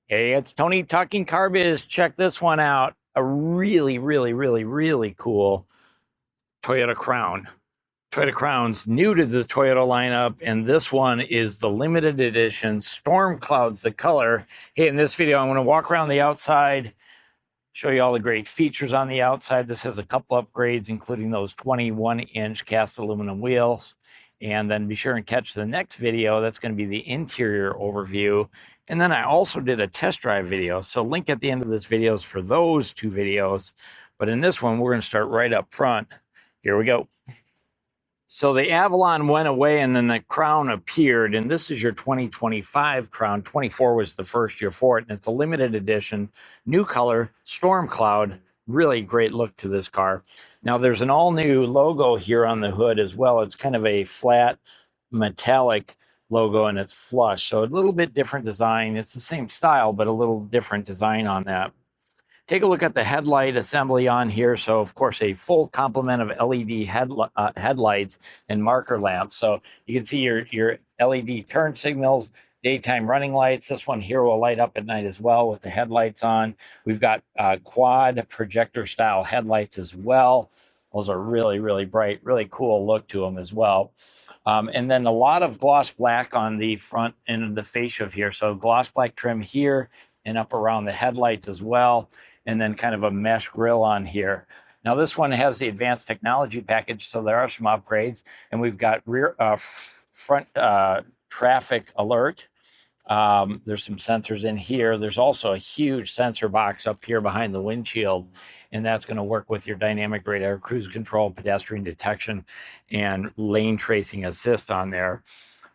Hey, it's Tony talking car biz. Check this one out. A really cool Toyota Crown. Toyota Crown's new to the Toyota lineup, and this one is the limited edition Storm Clouds, the color. Hey, in this video, I'm going to walk around the outside, show you all the great features on the outside. This has a couple upgrades, including those 21-inch cast aluminum wheels. And then be sure and catch the next video. That's going to be the interior overview. And then I also did a test drive video. So link at the end of this video is for those two videos. But in this one, we're going to start right up front. Here we go. So the Avalon went away and then the Crown appeared, and this is your 2025 Crown. 24 was the first year for it, and it's a limited edition, new color, Storm Cloud. Really great look to this car. Now there's an all-new logo here on the hood as well. It's kind of a flat metallic logo and it's flush, so a little bit different design. It's the same style, but a little different design on that. Take a look at the headlight assembly on here. So, of course, a full complement of LED headlights and marker lamps. So you can see your LED turn signals, daytime running lights. This one here will light up at night as well with the headlights on. We've got quad projector style headlights as well. Those are really bright, really cool look to them as well. And then a lot of gloss black on the front end of the fascia here. So gloss black trim here and up around the headlights as well. And then kind of a mesh grille on here. Now this one has the advanced technology package, so there are some upgrades. And we've got front traffic alert. There's some sensors in here. There's also a huge sensor box up here behind the windshield, and that's going to work with your dynamic radar, cruise control, pedestrian detection, and lane tracing assist on there.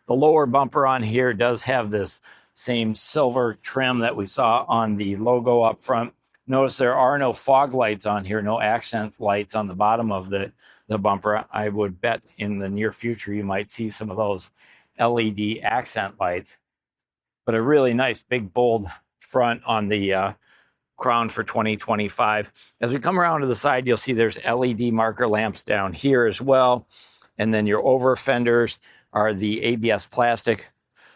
The lower bumper on here does have this same silver trim that we saw on the logo up front. Notice there are no fog lights on here, no accent lights on the bottom of the bumper. I would bet in the near future you might see some of those LED accent lights. But a really nice big bold front on the Crown for 2025. As we come around to the side, you'll see there's LED marker lamps down here as well. And then your over fenders are the ABS plastic.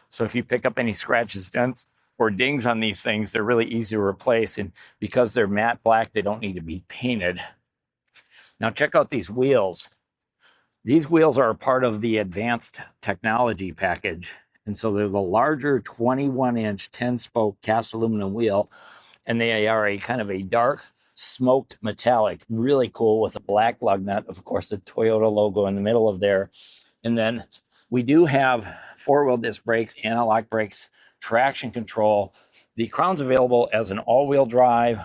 So if you pick up any scratches, dents, or dings on these things, they're really easy to replace. And because they're matte black, they don't need to be painted. Now check out these wheels. These wheels are a part of the advanced technology package. And so they're the larger 21-inch 10-spoke cast aluminum wheel. And they are a kind of a dark smoked metallic, really cool with a black lug nut, of course, the Toyota logo in the middle of there. And then we do have four-wheel disc brakes, anti-lock brakes, traction control. The Crown's available as an all-wheel drive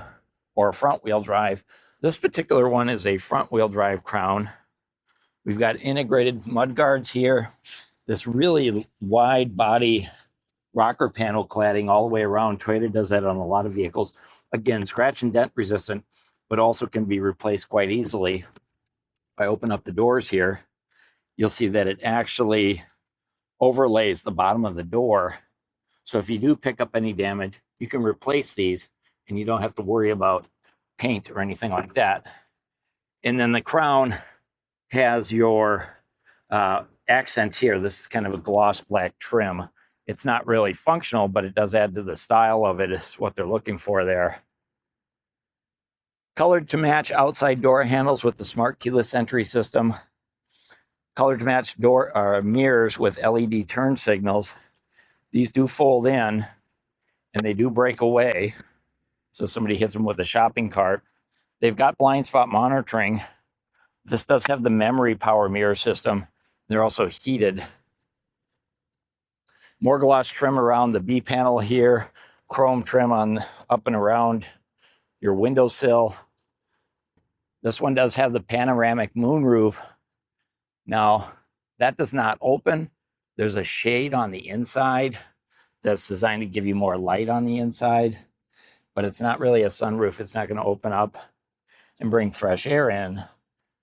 or a front-wheel drive. This particular one is a front-wheel drive Crown. We've got integrated mudguards here. This really wide body rocker panel cladding all the way around. Toyota does that on a lot of vehicles. Again, scratch and dent resistant, but also can be replaced quite easily. If I open up the doors here, you'll see that it actually overlays the bottom of the door. So if you do pick up any damage, you can replace these and you don't have to worry about paint or anything like that. And then the Crown has your accents here. This is kind of a gloss black trim. It's not really functional, but it does add to the style of it, is what they're looking for there. Colored to match outside door handles with the smart keyless entry system. Colored to match door mirrors with LED turn signals. These do fold in and they do break away. So somebody hits them with a shopping cart. They've got blind spot monitoring. This does have the memory power mirror system. They're also heated. More gloss trim around the B panel here. Chrome trim on up and around your windowsill. This one does have the panoramic moonroof. Now, that does not open. There's a shade on the inside that's designed to give you more light on the inside, but it's not really a sunroof. It's not going to open up and bring fresh air in,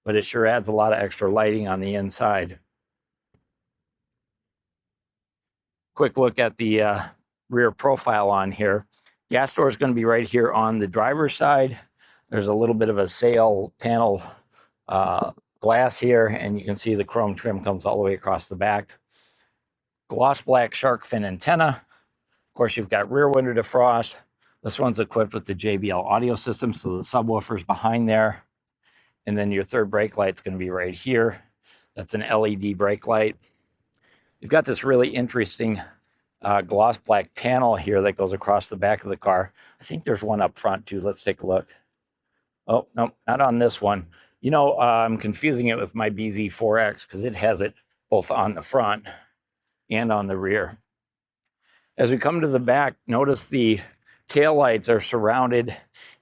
but it sure adds a lot of extra lighting on the inside. Quick look at the rear profile on here. Gas door is going to be right here on the driver's side. There's a little bit of a sail panel glass here, and you can see the chrome trim comes all the way across the back. Gloss black shark fin antenna. Of course, you've got rear window defrost. This one's equipped with the JBL audio system, so the subwoofer's behind there. And then your third brake light's going to be right here. That's an LED brake light. You've got this really interesting gloss black panel here that goes across the back of the car. I think there's one up front too. Let's take a look. Oh, no, not on this one. You know, I'm confusing it with my BZ4X because it has it both on the front and on the rear. As we come to the back, notice the tail lights are surrounded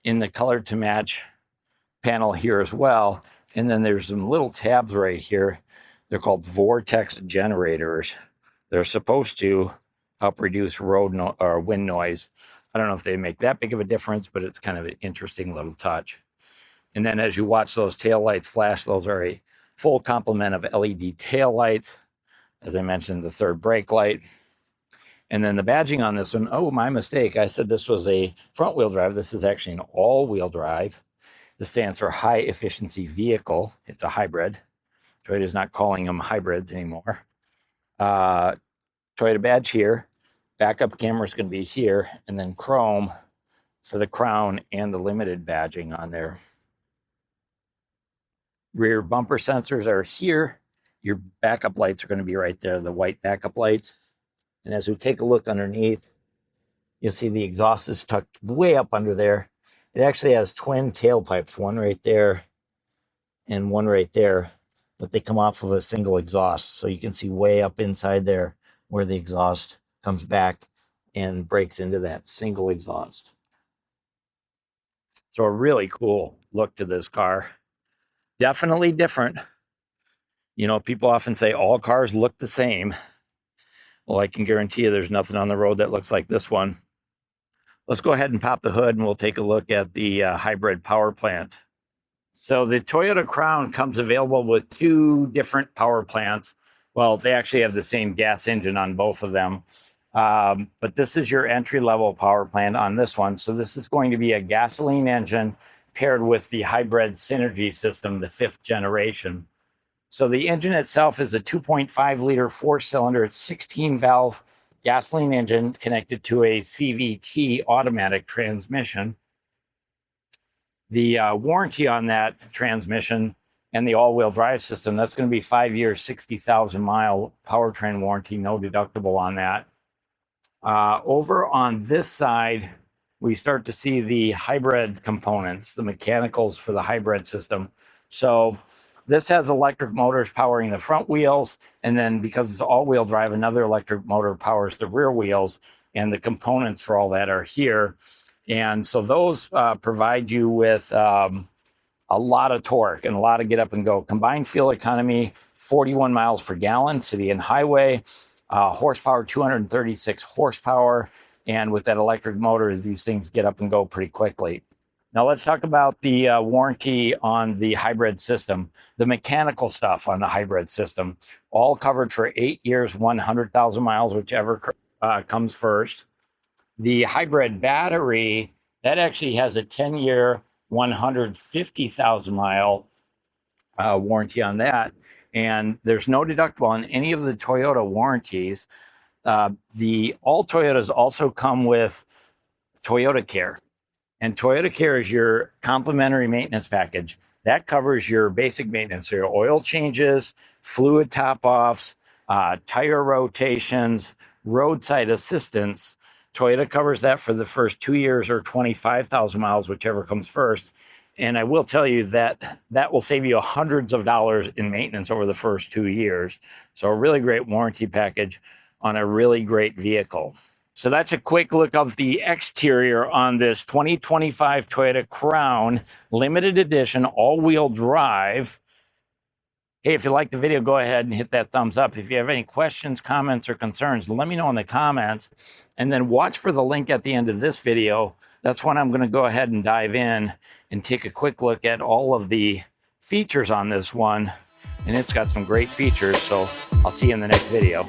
in the color to match panel here as well. And then there's some little tabs right here. They're called vortex generators. They're supposed to help reduce wind noise. I don't know if they make that big of a difference, but it's kind of an interesting little touch. And then as you watch those tail lights flash, those are a full complement of LED tail lights. As I mentioned, the third brake light. And then the badging on this one, oh, my mistake. I said this was a front wheel drive. This is actually an all-wheel drive. This stands for high efficiency vehicle. It's a hybrid. Toyota's not calling them hybrids anymore. Toyota badge here. Backup camera is going to be here. And then chrome for the crown and the limited badging on there. Rear bumper sensors are here. Your backup lights are going to be right there, the white backup lights. And as we take a look underneath, you'll see the exhaust is tucked way up under there. It actually has twin tailpipes, one right there and one right there, but they come off of a single exhaust. So you can see way up inside there where the exhaust comes back and breaks into that single exhaust. So a really cool look to this car. Definitely different. You know, people often say all cars look the same. Well, I can guarantee you there's nothing on the road that looks like this one. Let's go ahead and pop the hood and we'll take a look at the hybrid power plant. So the Toyota Crown comes available with two different power plants. Well, they actually have the same gas engine on both of them. But this is your entry-level power plant on this one. So this is going to be a gasoline engine paired with the hybrid synergy system, the 5th generation. So the engine itself is a 2.5 liter 4-cylinder 16-valve gasoline engine connected to a CVT automatic transmission. The warranty on that transmission and the all-wheel drive system, that's going to be 5 years, 60,000 mile powertrain warranty, no deductible on that. Over on this side, we start to see the hybrid components, the mechanicals for the hybrid system. So this has electric motors powering the front wheels, and then because it's all-wheel drive, another electric motor powers the rear wheels, and the components for all that are here. And so those provide you with a lot of torque and a lot of get up and go. Combined fuel economy, 41 miles per gallon, city and highway. Horsepower, 236 horsepower. And with that electric motor, these things get up and go pretty quickly. Now let's talk about the warranty on the hybrid system. The mechanical stuff on the hybrid system, all covered for 8 years, 100,000 miles, whichever comes first. The hybrid battery, that actually has a 10-year, 150,000 mile warranty on that. And there's no deductible on any of the Toyota warranties. All Toyotas also come with Toyota Care. And Toyota Care is your complimentary maintenance package. That covers your basic maintenance, so your oil changes, fluid top-offs, tire rotations, roadside assistance. Toyota covers that for the first 2 years or 25,000 miles, whichever comes first. And I will tell you that that will save you hundreds of dollars in maintenance over the first 2 years. So a really great warranty package on a really great vehicle. So that's a quick look of the exterior on this 2025 Toyota Crown limited edition all-wheel drive. Hey, if you like the video, go ahead and hit that thumbs up. If you have any questions, comments, or concerns, let me know in the comments. And then watch for the link at the end of this video. That's when I'm going to go ahead and dive in and take a quick look at all of the features on this one. And it's got some great features, so I'll see you in the next video.